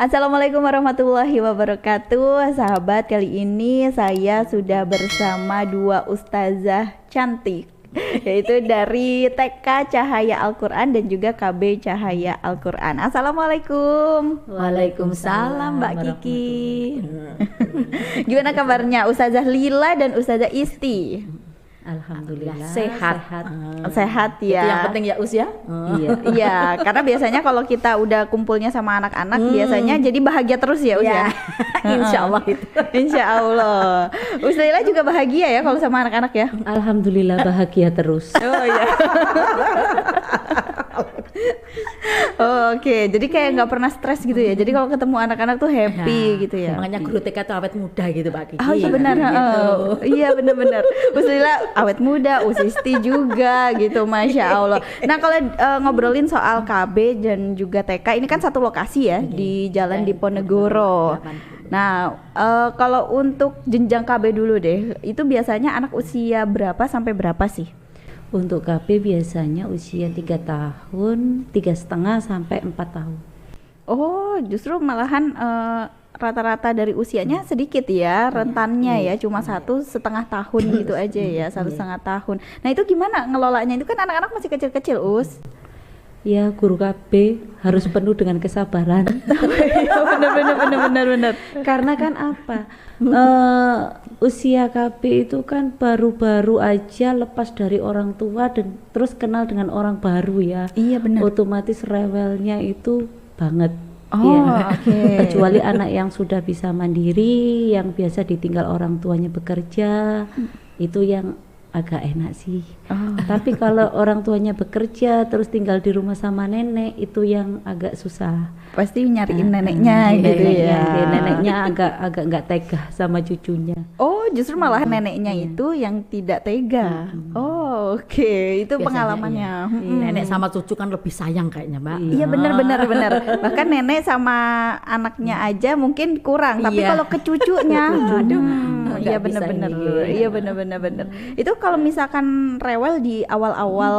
Assalamualaikum warahmatullahi wabarakatuh. Sahabat, kali ini saya sudah bersama dua ustazah cantik, yaitu dari TK Cahaya Al-Quran dan juga KB Cahaya Al-Quran. Assalamualaikum. Waalaikumsalam Mbak Kiki. Gimana kabarnya Ustazah Lila dan Ustazah Isti? Alhamdulillah Sehat. Sehat ya. Itu yang penting ya Us ya. Iya, iya, karena biasanya kalau kita udah kumpulnya sama anak-anak biasanya jadi bahagia terus ya Us ya. Insya Allah itu. Insya Allah. Ustazah juga bahagia ya kalau sama anak-anak ya. Alhamdulillah bahagia terus. Oh iya. Oh, oke, jadi kayak nggak pernah stres gitu ya. Jadi kalau ketemu anak-anak tuh happy gitu ya. Makanya guru TK tuh awet muda gitu Pak Kiki. Oh iya benar, iya benar-benar. Ustazah awet muda, Usisti juga gitu, masya Allah. Nah kalau ngobrolin soal KB dan juga TK, ini kan satu lokasi ya di Jalan Diponegoro. Nah kalau untuk jenjang KB dulu deh, itu biasanya anak usia berapa sampai berapa sih? Untuk KB biasanya usia 3 tahun, 3,5 sampai 4 tahun. Oh, justru malahan rata-rata dari usianya sedikit ya, rentannya ya, cuma 1,5 tahun gitu aja ya, 1,5 tahun. Nah itu gimana ngelolanya? Itu kan anak-anak masih kecil-kecil, Us. Ya, guru KB harus penuh dengan kesabaran. Benar. Karena kan apa? Usia KB itu kan baru-baru aja lepas dari orang tua dan terus kenal dengan orang baru ya. Iya benar. Otomatis rewelnya itu banget. Oh, ya. oke. Kecuali anak yang sudah bisa mandiri, yang biasa ditinggal orang tuanya bekerja, itu yang agak enak sih. Tapi kalau orang tuanya bekerja terus tinggal di rumah sama nenek, itu yang agak susah. Pasti nyariin neneknya gitu ya. Neneknya agak nggak tega sama cucunya. Oh, justru malah neneknya itu yang tidak tega. Oh, oke. Itu Biasanya pengalamannya. iya. Nenek sama cucu kan lebih sayang kayaknya Mbak. Iya benar. Bahkan nenek sama anaknya aja mungkin kurang, tapi Iya. kalau ke cucunya, iya nggak bisa benar. ini. Iya benar. Itu kalau misalkan rewel di awal-awal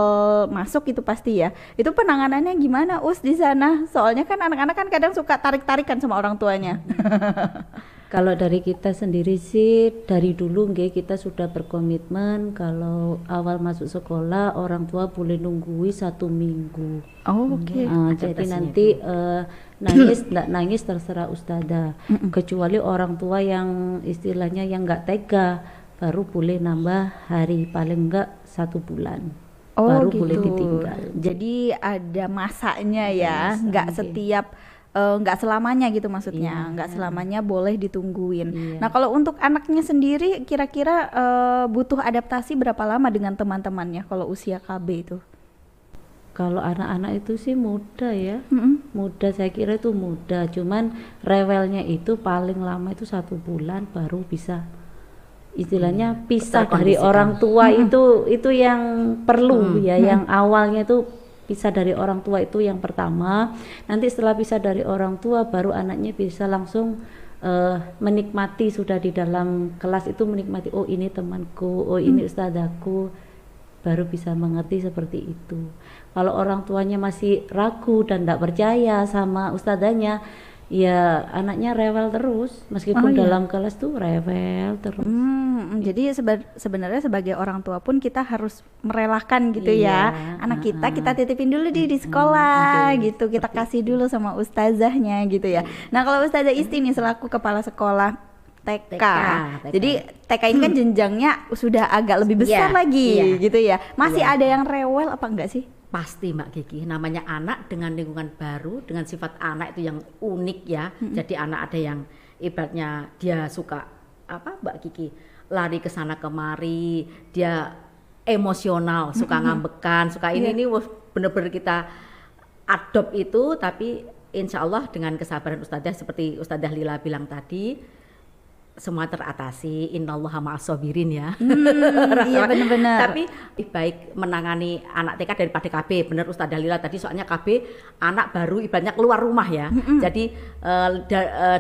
masuk itu pasti ya. Itu penanganannya gimana Us di sana? Soalnya kan anak-anak kan kadang suka tarik-tarikan sama orang tuanya. Kalau dari kita sendiri sih dari dulu kita sudah berkomitmen kalau awal masuk sekolah orang tua boleh nunggui 1 minggu. Oh, oke. Jadi nanti nangis nggak nangis terserah ustadzah. Kecuali orang tua yang istilahnya yang nggak tega baru boleh nambah hari paling enggak 1 bulan. Oh, Baru gitu. boleh ditinggal. Jadi ada masanya ya, nggak setiap nggak selamanya gitu maksudnya, nggak selamanya boleh ditungguin. Iya. Nah kalau untuk anaknya sendiri kira-kira butuh adaptasi berapa lama dengan teman-temannya kalau usia KB itu? Kalau anak-anak itu sih muda ya, muda saya kira itu muda. Cuman rewelnya itu paling lama itu 1 bulan baru bisa istilahnya pisah dari orang tua itu yang perlu ya, yang awalnya itu pisah dari orang tua itu yang pertama. Nanti setelah pisah dari orang tua baru anaknya bisa langsung menikmati sudah di dalam kelas itu menikmati oh ini temanku, oh ini ustadzahku, baru bisa mengerti seperti itu. Kalau orang tuanya masih ragu dan tidak percaya sama ustadzahnya, ya anaknya rewel terus meskipun dalam kelas tuh rewel terus. Jadi sebenarnya sebagai orang tua pun kita harus merelakan gitu ya anak kita titipin dulu di sekolah gitu, kita kasih dulu sama ustazahnya gitu ya. Nah kalau Ustazah Isti nih selaku kepala sekolah TK. Jadi TK ini kan jenjangnya sudah agak lebih besar lagi gitu ya. Masih ada yang rewel apa enggak sih? Pasti Mbak Kiki, namanya anak dengan lingkungan baru, dengan sifat anak itu yang unik ya. Jadi anak ada yang ibaratnya dia suka apa Mbak Kiki, lari ke sana kemari, dia emosional, suka ngambekan, suka ini bener-bener kita adopt itu. Tapi insya Allah dengan kesabaran Ustadzah seperti Ustadzah Lila bilang tadi, semua teratasi, innallaha ma'as-sabirin ya. Iya benar-benar. Tapi lebih baik menangani anak TK daripada KB. Bener Ustazah Lila tadi, soalnya KB anak baru ibaratnya keluar rumah ya. Jadi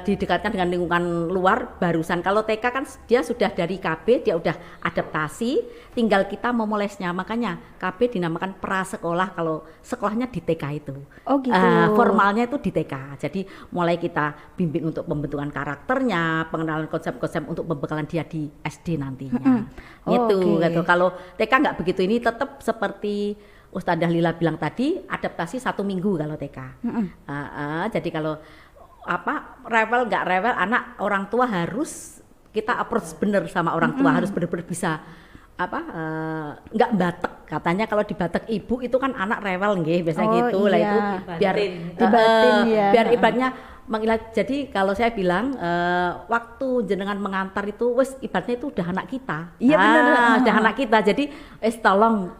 didekatkan dengan lingkungan luar barusan. Kalau TK kan dia sudah dari KB, dia udah adaptasi, tinggal kita memolesnya. Makanya KB dinamakan prasekolah kalau sekolahnya di TK itu. Oh gitu. Formalnya itu di TK. Jadi mulai kita bimbing untuk pembentukan karakternya, pengenalan konsep-konsep untuk pembekalan dia di SD nantinya. Gitu. Kalau TK nggak begitu, ini tetap seperti Ustazah Lila bilang tadi, adaptasi 1 minggu kalau TK. Jadi kalau rewel nggak rewel, anak orang tua harus kita approach bener sama orang tua, harus bener-bener bisa nggak batek. Katanya kalau di batek ibu itu kan anak rewel nggih, biasanya gitu lah itu biar dibatin ya. Biar ibaratnya jadi kalau saya bilang waktu jenengan mengantar itu wes ibaratnya itu udah anak kita. Iya benar. Udah anak kita. Jadi tolong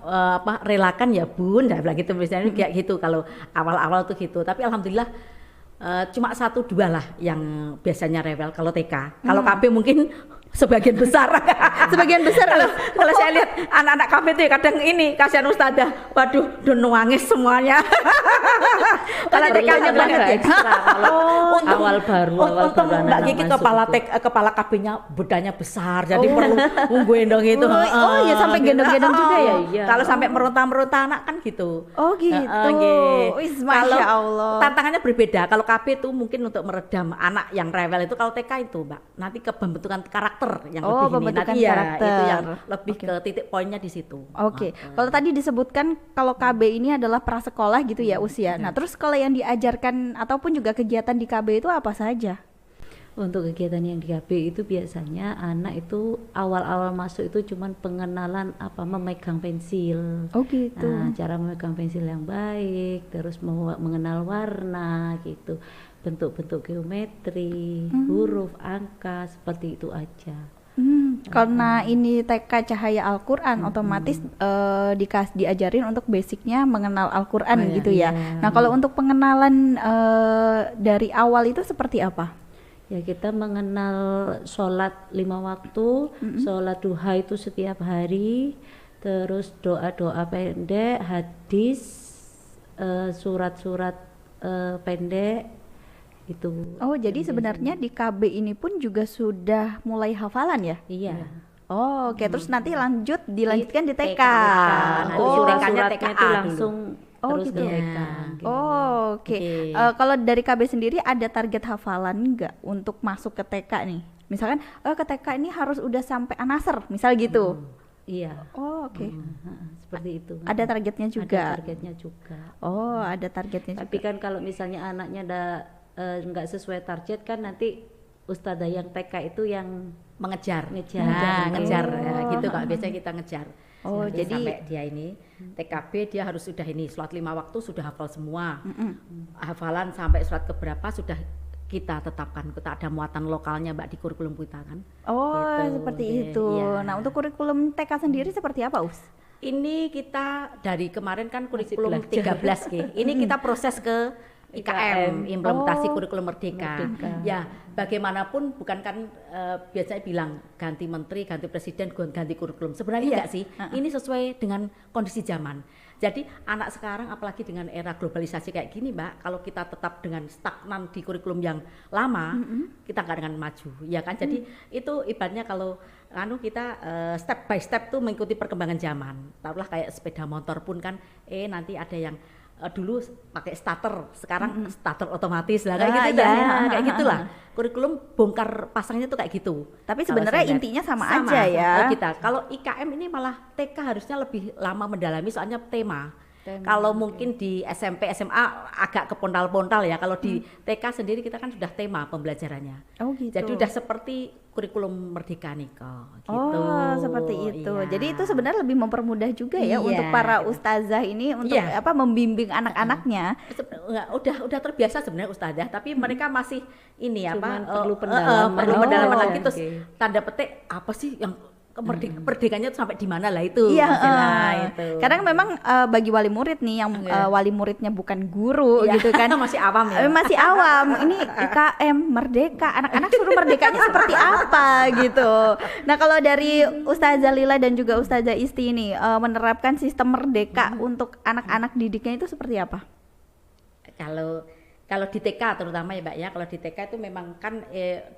relakan ya Bun, dah bilang gitu misalnya kayak gitu kalau awal-awal tuh gitu. Tapi alhamdulillah cuma 1-2 lah yang biasanya rewel kalau TK. Kalau KB mungkin sebagian besar. Kalau saya lihat anak-anak KB tuh ya kadang ini kasihan Ustazah, waduh udah nangis semuanya. Kalau TK-nya banget ekstra. Awal baru Mbak Kiki kepala KB-nya bedanya besar, jadi perlu gendong itu. Oh iya, sampai gendong-gendong juga ya. Kalau sampai meronta-meronta anak kan gitu. Oh gitu. Masya Allah. Tantangannya berbeda. Kalau KB itu mungkin untuk meredam anak yang rewel itu, kalau TK itu Mbak nanti ke pembentukan karakter yang lebih ini nanti karakter. Itu yang lebih ke titik poinnya di situ. Kalau tadi disebutkan kalau KB ini adalah prasekolah gitu ya usia. Nah, terus kalau yang diajarkan ataupun juga kegiatan di KB itu apa saja? Untuk kegiatan yang di KB itu biasanya anak itu awal-awal masuk itu cuman pengenalan memegang pensil. Oh gitu. Nah, cara memegang pensil yang baik, terus mengenal warna gitu, bentuk-bentuk geometri, huruf, angka, seperti itu aja. Karena ini TK Cahaya Al-Quran, otomatis diajarin untuk basicnya mengenal Al-Quran gitu ya. Nah kalau untuk pengenalan dari awal itu seperti apa? Ya kita mengenal sholat 5 waktu, sholat duha itu setiap hari, terus doa-doa pendek, hadis, surat-surat pendek itu. Oh jadi sebenarnya di KB ini pun juga sudah mulai hafalan ya? Iya. Oh oke. Terus nanti dilanjutkan di TK. Surat-suratnya TK itu langsung terus gitu. ke TK. Gitu. Oke. Kalau dari KB sendiri ada target hafalan nggak untuk masuk ke TK nih? Misalkan ke TK ini harus udah sampai An-Nasr misal gitu. Iya. Oh oke. Seperti itu. Ada targetnya juga. Ada targetnya juga. Oh ada targetnya Tapi juga. kan kalau misalnya anaknya nggak sesuai target kan nanti ustadzah yang TK itu yang ngejar ngejar ya, gitu Kak, biasanya kita ngejar. Jadi sampai dia ini TKB dia harus sudah ini sholat 5 waktu sudah hafal semua. Hafalan sampai sholat keberapa sudah kita tetapkan, kita ada muatan lokalnya Mbak di kurikulum kita kan. Gitu. Seperti itu. Iya. Nah untuk kurikulum TK sendiri seperti apa Us? Ini kita dari kemarin kan kurikulum 13 ini kita proses ke IKM, implementasi kurikulum merdeka. Ya, bagaimanapun bukan kan biasanya bilang ganti menteri, ganti presiden, ganti kurikulum. Sebenarnya enggak sih. Ini sesuai dengan kondisi zaman. Jadi anak sekarang apalagi dengan era globalisasi kayak gini, Mbak, kalau kita tetap dengan stagnan di kurikulum yang lama, kita nggak akan maju, ya kan? Jadi itu ibaratnya kalau kita step by step tuh mengikuti perkembangan zaman. Taruhlah kayak sepeda motor pun kan nanti ada yang dulu pakai starter, sekarang starter otomatis lah kayak gitu kayak gitulah. Kurikulum bongkar pasangnya tuh kayak gitu. Tapi sebenarnya intinya sama aja ya. Kita kalau IKM ini malah TK harusnya lebih lama mendalami soalnya tema. Kalau mungkin di SMP, SMA agak kepontal-pontal ya. Kalau di TK sendiri kita kan sudah tema pembelajarannya. Oh gitu. Jadi udah seperti kurikulum merdeka nih kok. Gitu. Oh seperti itu. Iya. Jadi itu sebenarnya lebih mempermudah juga ya untuk para ustazah ini untuk membimbing anak-anaknya. Udah terbiasa sebenarnya ustazah, tapi mereka masih ini perlu pendalaman. Perlu pendalaman lagi terus tanda petik apa sih yang Merdekanya tuh sampai di mana lah itu. Iya, itu. Kadang memang bagi wali murid nih yang wali muridnya bukan guru gitu kan. Masih awam ya. Masih awam. Ini IKM merdeka, anak-anak suruh merdekanya seperti apa gitu. Nah, kalau dari Ustazah Lila dan juga Ustazah Isti ini menerapkan sistem merdeka untuk anak-anak didiknya itu seperti apa? Kalau di TK terutama ya Mbak ya, kalau di TK itu memang kan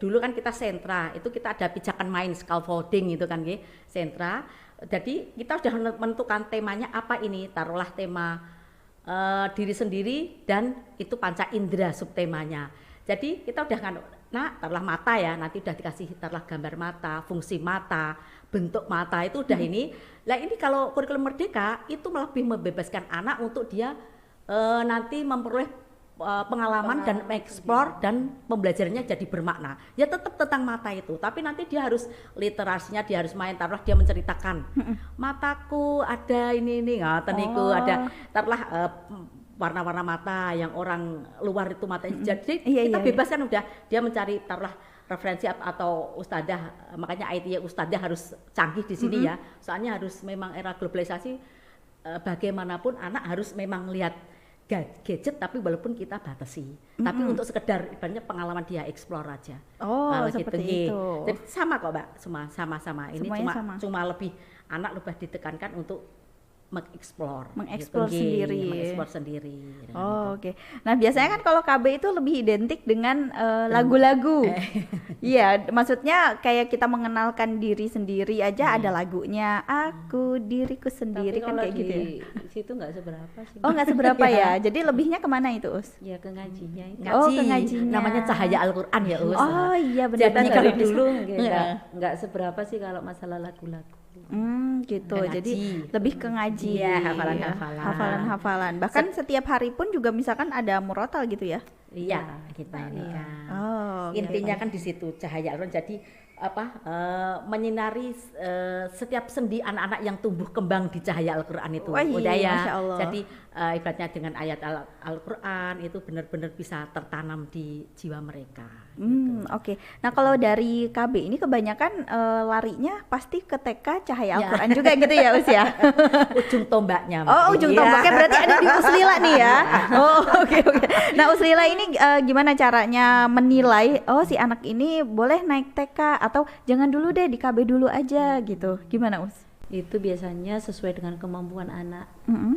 dulu kan kita sentra, itu kita ada pijakan main scaffolding itu kan sentra. Jadi kita sudah menentukan temanya apa ini, taruhlah tema diri sendiri dan itu panca indera subtemanya. Jadi kita udah kan, taruhlah mata ya, nanti udah dikasih taruhlah gambar mata, fungsi mata, bentuk mata itu udah ini. Lah ini kalau kurikulum merdeka itu lebih membebaskan anak untuk dia nanti memperoleh pengalaman dan mengeksplor dan pembelajarannya jadi bermakna. Ya tetap tentang mata itu, tapi nanti dia harus literasinya, dia harus main, taruhlah dia menceritakan mataku ada ini ngoten niku, ada taruhlah warna-warna mata yang orang luar itu matanya. Jadi kita bebas kan udah dia mencari taruhlah referensi atau ustadzah, makanya IT ustadzah harus canggih di sini ya. Soalnya harus memang era globalisasi, bagaimanapun anak harus memang lihat gadget, tapi walaupun kita batasi, tapi untuk sekedar ibaratnya pengalaman dia explore aja. Seperti itu. Jadi sama kok Mbak, sama-sama. Ini cuma lebih anak lebih ditekankan untuk mengeksplor sendiri. Oke. Nah, biasanya kan kalau KB itu lebih identik dengan lagu-lagu. Iya, maksudnya kayak kita mengenalkan diri sendiri aja ada lagunya. Aku diriku sendiri. Tapi kan kayak gitu ya. Di situ nggak seberapa sih. Oh, nggak seberapa ya. Jadi lebihnya kemana itu, Us? Ya ke ngajinya. Ke ngajinya. Namanya cahaya Al-Qur'an ya, Us. Oh iya benar. Jadi kalau dulu nggak seberapa sih kalau masalah lagu-lagu. Gitu. Jadi lebih ke ngaji, hafalan. Bahkan setiap hari pun juga misalkan ada murotal gitu ya. Iya, kita ini kan. Intinya kan di situ cahaya Al-Qur'an. Jadi menyinari setiap sendi anak-anak yang tumbuh kembang di cahaya Al-Qur'an itu. Masya Allah. Jadi ibaratnya dengan ayat Al-Qur'an itu benar-benar bisa tertanam di jiwa mereka. Oke. Nah, kalau dari KB ini kebanyakan larinya pasti ke TK cahaya Al-Qur'an juga gitu ya, Us ya. Ujung tombaknya. Ujung tombaknya berarti ada di Uslila nih ya. Oke. Nah, Uslila ini gimana caranya menilai si anak ini boleh naik TK atau jangan dulu deh di KB dulu aja gitu. Gimana, Us? Itu biasanya sesuai dengan kemampuan anak.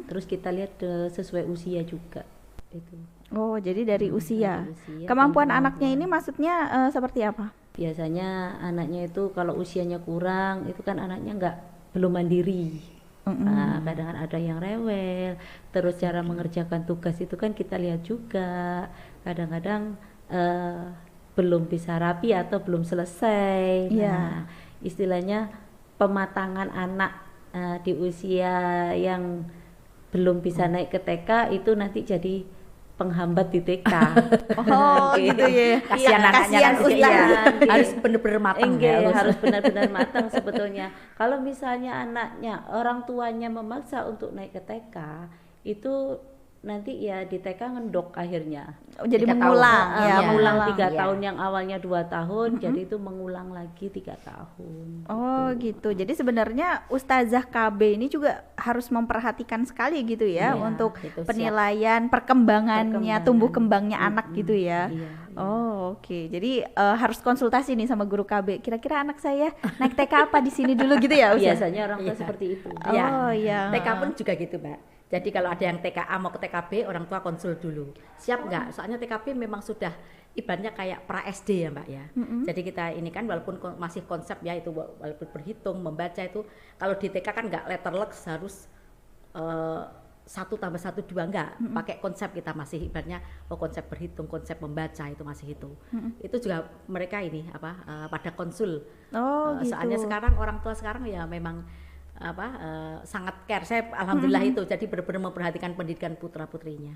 Terus kita lihat sesuai usia juga itu. Jadi dari usia. Kemampuan anaknya ini maksudnya seperti apa? Biasanya anaknya itu kalau usianya kurang, itu kan anaknya belum mandiri. Kadang ada yang rewel. Terus cara mengerjakan tugas itu kan kita lihat juga. Kadang-kadang belum bisa rapi atau belum selesai. Nah, istilahnya pematangan anak di usia yang belum bisa naik ke TK itu nanti jadi penghambat di TK. Gitu ya. Kasihan harus benar-benar matang harus benar-benar matang sebetulnya. Kalau misalnya anaknya orang tuanya memaksa untuk naik ke TK, itu nanti ya di TK ngendok akhirnya. Jadi mengulang, mengulang 3 tahun yang awalnya 2 tahun, jadi itu mengulang lagi 3 tahun. Gitu. Jadi sebenarnya Ustazah KB ini juga harus memperhatikan sekali gitu ya untuk penilaian perkembangannya, tumbuh kembangnya anak gitu ya. Oke. Jadi harus konsultasi nih sama guru KB. Kira-kira anak saya naik TK apa di sini dulu gitu ya, Biasanya orang tua seperti itu. TK pun juga gitu, Mbak. Jadi kalau ada yang TKA mau ke TKB, orang tua konsul dulu. Siap nggak? Soalnya TKB memang sudah ibaratnya kayak pra SD ya Mbak ya. Jadi kita ini kan walaupun masih konsep ya itu walaupun berhitung, membaca itu. Kalau di TK kan nggak letterless harus 1 tambah 1 2 enggak. Pakai konsep kita masih ibaratnya konsep berhitung, konsep membaca itu masih itu. Itu juga mereka ini pada konsul. Gitu. Soalnya sekarang orang tua sekarang ya memang sangat care. Saya alhamdulillah itu jadi benar-benar memperhatikan pendidikan putra-putrinya.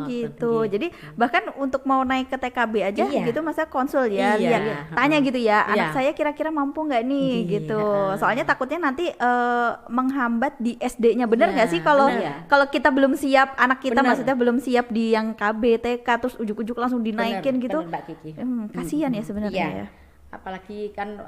Gitu. Jadi bahkan untuk mau naik ke TKB aja gitu masa konsul ya, tanya gitu ya, anak saya kira-kira mampu nggak nih gitu. Soalnya takutnya nanti menghambat di SD-nya. Bener nggak sih kalau kita belum siap, anak kita maksudnya belum siap di yang KB, TK terus ujuk-ujuk langsung dinaikin gitu. Bener, Mbak Kiki. Kasihan ya sebenarnya ya. apalagi kan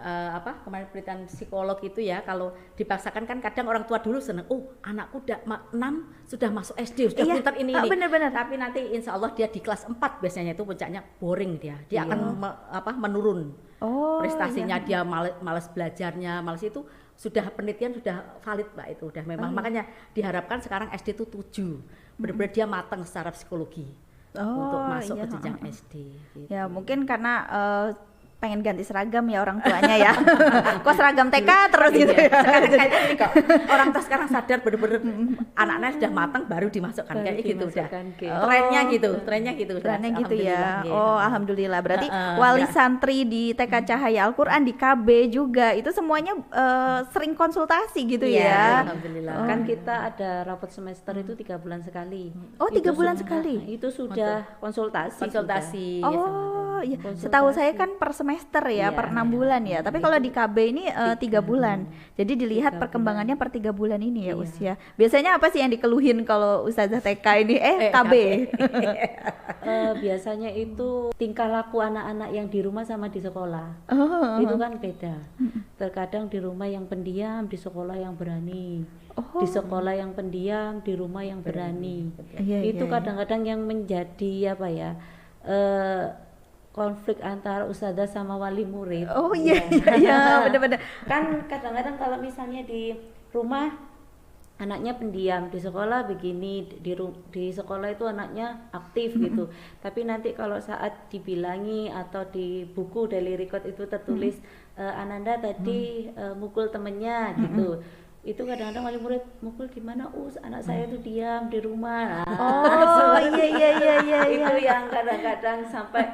kemarin penelitian psikolog itu ya, kalau dipaksakan kan kadang orang tua dulu seneng, oh anakku udah 6 sudah masuk SD, sudah pintar ini. Bener-bener. Tapi nanti insya Allah dia di kelas 4 biasanya itu puncaknya boring dia akan menurun prestasinya, dia malas belajarnya, malas itu sudah penelitian sudah valid Mbak, itu udah memang makanya diharapkan sekarang SD itu 7 benar-benar dia matang secara psikologi untuk masuk ke jenjang SD gitu. Ya mungkin karena pengen ganti seragam ya orang tuanya ya. Kok seragam TK terus gitu ya. Sekarang kayaknya ini kok orang tua sekarang sadar bener-bener anak-anak sudah matang baru dimasukkan kayak gitu udah. Trennya gitu ya. Oh, alhamdulillah. Berarti wali santri di TK Cahaya Al-Qur'an di KB juga itu semuanya sering konsultasi gitu ya. Alhamdulillah. Kan kita ada rapat semester itu 3 bulan sekali. Oh, 3 bulan sekali. Itu sudah konsultasi. Oh, iya. Setahu saya kan per semester ya, per 6 bulan ya. Tapi kalau di KB ini 3 bulan. Jadi dilihat perkembangannya per 3 bulan ini ya usia. Biasanya apa sih yang dikeluhin kalau Ustazah TK ini KB? Biasanya itu tingkah laku anak-anak yang di rumah sama di sekolah. Itu kan beda. Terkadang di rumah yang pendiam, di sekolah yang berani. Di sekolah yang pendiam, di rumah yang berani. Itu kadang-kadang yang menjadi apa ya? Konflik antara ustazah sama wali murid. Oh iya, benar-benar. Kan kadang-kadang kalau misalnya di rumah anaknya pendiam, di sekolah begini, di sekolah itu anaknya aktif gitu. Tapi nanti kalau saat dibilangi atau di buku daily record itu tertulis Ananda tadi mukul temennya gitu. Itu kadang-kadang wali murid mukul gimana anak saya itu diam di rumah. Iya. Itu yang kadang-kadang sampai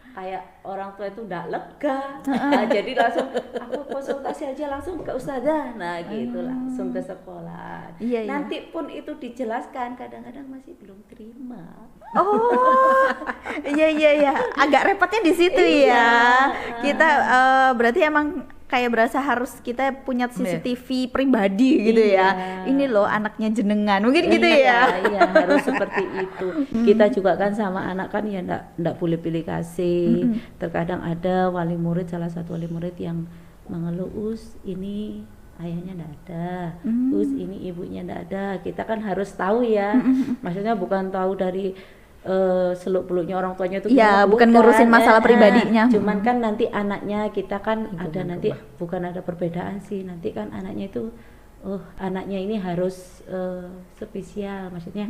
kayak orang tua itu udah lega. Jadi langsung aku konsultasi aja langsung ke ustazah. Nah gitu langsung ke sekolah. Nanti pun itu dijelaskan kadang-kadang masih belum terima. Iya. Agak repotnya di situ ya. Kita berarti emang kayak berasa harus kita punya CCTV pribadi gitu ya. Ini loh anaknya jenengan, mungkin gitu ya. Iya, harus seperti itu. Kita juga kan sama anak kan ya enggak boleh pilih kasih. Terkadang ada wali murid, salah satu wali murid yang mengeluh, ini ayahnya enggak ada, ini ibunya enggak ada. Kita kan harus tahu ya. Maksudnya bukan tahu dari seluk-beluknya orang tuanya itu bukan ngurusin masalah pribadinya. Cuman kan nanti anaknya kita kan ada nanti bukan ada perbedaan sih, nanti kan anaknya itu anaknya ini harus spesial, maksudnya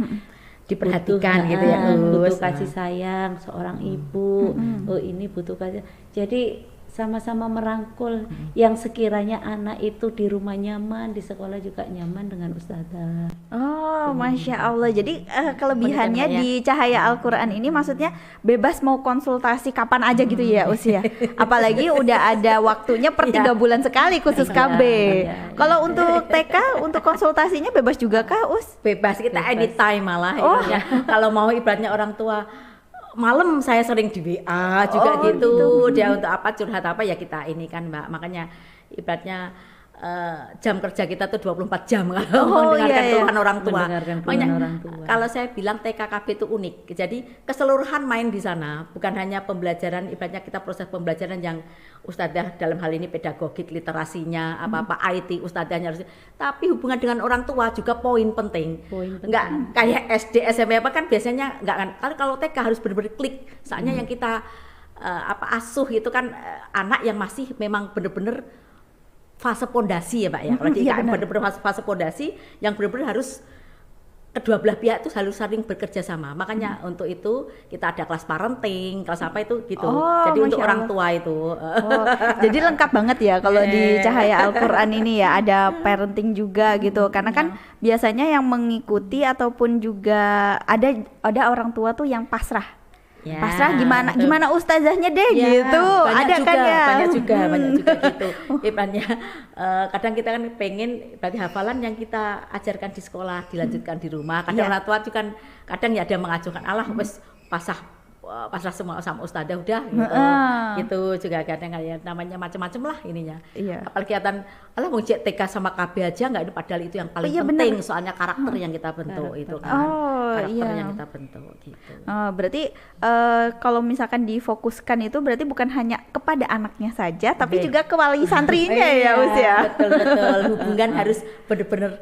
diperhatikan gitu ya, butuh kasih sayang seorang ibu. Ini butuh kasih, jadi sama-sama merangkul yang sekiranya anak itu di rumah nyaman, di sekolah juga nyaman dengan ustazah. Masya Allah. Jadi kelebihannya di Cahaya Al-Quran ini maksudnya bebas mau konsultasi kapan aja gitu ya usia. Apalagi udah ada waktunya per 3 bulan sekali khusus KB. Kalau untuk TK untuk konsultasinya bebas juga kah Bebas, kita anytime malah. Kalau mau ibaratnya orang tua malam saya sering di WA juga gitu. Dia untuk apa curhat apa ya kita ini kan Mbak. Makanya ibaratnya jam kerja kita tuh 24 jam kalau mendengarkan keluhan orang tua. Makanya kalau saya bilang TKKB itu unik. Jadi keseluruhan main di sana, bukan hanya pembelajaran, ibaratnya kita proses pembelajaran yang ustadzah dalam hal ini pedagogik, literasinya, apa-apa IT ustadzahnya harus, tapi hubungan dengan orang tua juga poin penting. Enggak kayak SD, SMP apa kan biasanya enggak kan. Kalau TK harus benar-benar klik. Soalnya yang kita asuh itu kan anak yang masih memang benar-benar fase pondasi ya Pak ya. Kalau di IKM benar-benar fase pondasi yang benar-benar harus kedua belah pihak itu harus saling bekerja sama. Makanya untuk itu kita ada kelas parenting, kelas apa itu gitu. Jadi untuk orang tua itu. Jadi lengkap banget ya kalau di Cahaya Al-Quran ini ya, ada parenting juga gitu. Karena kan biasanya yang mengikuti ataupun juga ada orang tua tuh yang pasrah. Pasrah gimana ustazahnya deh gitu. Ada kan ya. Banyak juga gitu. Ibaratnya kadang kita kan pengen berarti hafalan yang kita ajarkan di sekolah dilanjutkan di rumah. Kadang orang tua juga kadang ya ada mengajukan wes pasah pasrah semua sama ustadzah udah gitu juga kadang kayak namanya macam-macam lah ininya. Apalagi kelihatan mau cek TK sama KB aja nggak, padahal itu yang paling penting soalnya karakter yang kita bentuk itu kan karakter yang kita bentuk gitu. Berarti kalau misalkan difokuskan itu berarti bukan hanya kepada anaknya saja tapi juga ke wali santrinya ya Us ya. Betul hubungan harus bener-bener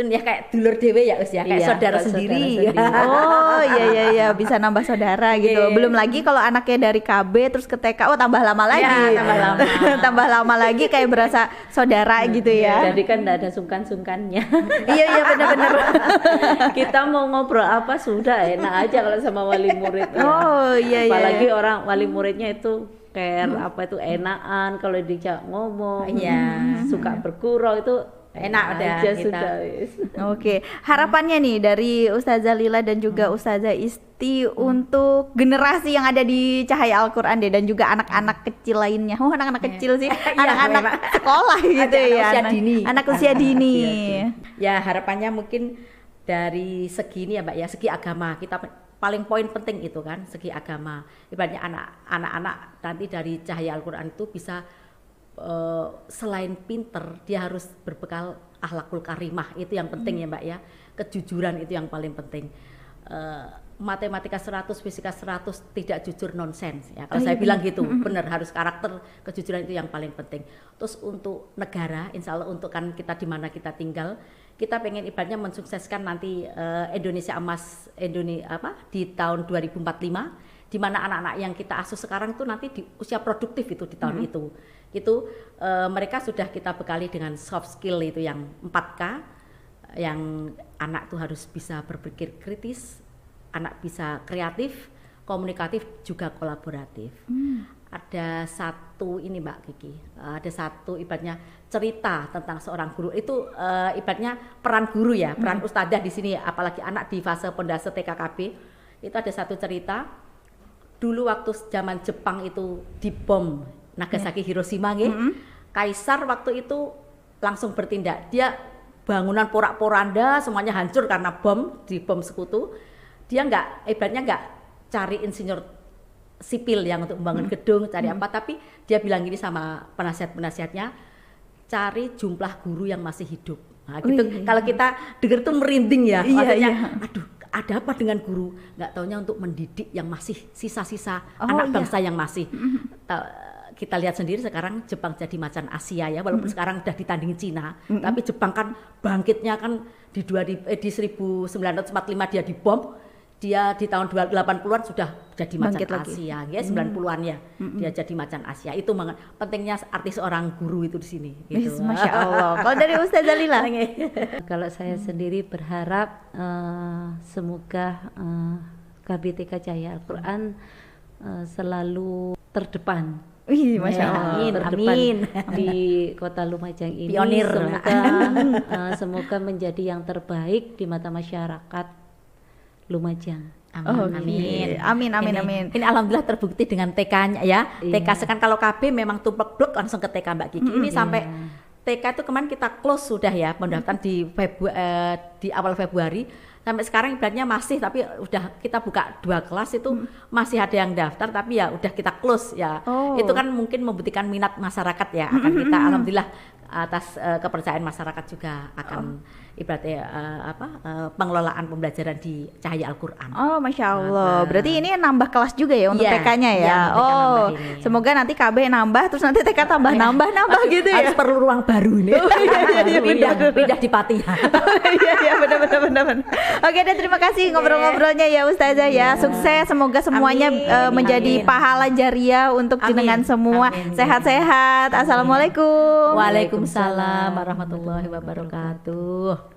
ya kayak dulur dewe ya Us ya, kayak saudara sendiri. Oh iya bisa nambah saudara gitu. Belum lagi kalau anaknya dari KB terus ke TK, tambah lama lagi. Tambah lama lagi kayak berasa saudara gitu ya. Jadi kan enggak ada sungkan-sungkannya. Iya benar-benar. Kita mau ngobrol apa sudah enak aja kalau sama wali murid. Iya. Apalagi orang wali muridnya itu care apa itu enakan kalau dijak ngomong. Suka bergurau itu enak udah kita. Oke, harapannya nih dari Ustazah Lila dan juga Ustazah Isti untuk generasi yang ada di Cahaya Al-Qur'an deh, dan juga anak-anak kecil lainnya. Anak-anak kecil sih, anak-anak sekolah gitu ya. Anak usia dini. Ya harapannya mungkin dari segi ini ya Mbak ya, segi agama kita paling poin penting itu kan segi agama. Ibaratnya anak-anak nanti dari Cahaya Al-Qur'an itu bisa selain pinter dia harus berbekal akhlakul karimah, itu yang penting ya Mbak ya, kejujuran itu yang paling penting. Matematika 100, fisika 100 tidak jujur nonsens ya kalau saya bilang gitu. Bener, harus karakter, kejujuran itu yang paling penting. Terus untuk negara, insya Allah untuk kan kita di mana kita tinggal, kita pengen ibaratnya mensukseskan nanti Indonesia emas di tahun 2045, di mana anak-anak yang kita asuh sekarang itu nanti di usia produktif itu di tahun itu mereka sudah kita bekali dengan soft skill itu yang 4K, yang anak tuh harus bisa berpikir kritis, anak bisa kreatif, komunikatif, juga kolaboratif. Ada satu ini Mbak Kiki, ada satu ibaratnya cerita tentang seorang guru itu, ibaratnya peran guru ya, peran ustadzah di sini, apalagi anak di fase pondase TKKB itu ada satu cerita. Dulu waktu zaman Jepang itu dibom Nagasaki, Hiroshima Kaisar waktu itu langsung bertindak. Dia bangunan porak-poranda semuanya hancur karena dibom sekutu. Dia ibaratnya nggak cari insinyur sipil yang untuk membangun gedung, cari apa, tapi dia bilang gini sama penasihat-penasihatnya, cari jumlah guru yang masih hidup. Nah, gitu. Kalau kita dengar tuh merinding ya. Aduh, ada apa dengan guru? Nggak taunya untuk mendidik yang masih sisa-sisa anak bangsa yang masih. Kita lihat sendiri sekarang Jepang jadi macan Asia ya, walaupun sekarang udah ditandingi Cina, tapi Jepang kan bangkitnya kan di 1945 dia dibom, dia di tahun 80-an sudah jadi macan Asia ya, 90-an ya dia jadi macan Asia. Itu pentingnya arti seorang guru itu di sini gitu. Masya Allah. Kalau dari Ustazah Lila? Kalau saya sendiri berharap semoga KBTK Cahaya Al-Qur'an selalu terdepan. Masya Allah. Amin. Di Kota Lumajang ini. Pionir. Semoga menjadi yang terbaik di mata masyarakat Lumajang. Amin. Ini alhamdulillah terbukti dengan TK-nya ya. TK sekarang kalau KB memang tumplek blok langsung ke TK Mbak Kiki. Ini sampai TK itu kemarin kita close sudah ya, pendaftaran di awal Februari. Sampai sekarang ibaratnya masih, tapi udah kita buka 2 kelas itu masih ada yang daftar, tapi ya udah kita close ya. Itu kan mungkin membuktikan minat masyarakat ya, akan kita alhamdulillah atas kepercayaan masyarakat juga akan ibaratnya pengelolaan pembelajaran di Cahaya Al-Qur'an. Masya Allah. Berarti ini nambah kelas juga ya untuk TK-nya ya. Semoga nanti KB nambah, terus nanti TK tambah nambah gitu ya. Harus perlu ruang baru ini. Pindah di Patiha. Iya benar. Oke deh, terima kasih ngobrol-ngobrolnya ya Ustazah ya. Sukses, semoga semuanya menjadi pahala jariah untuk jenengan semua. Sehat-sehat. Assalamualaikum. Waalaikumsalam warahmatullahi wabarakatuh.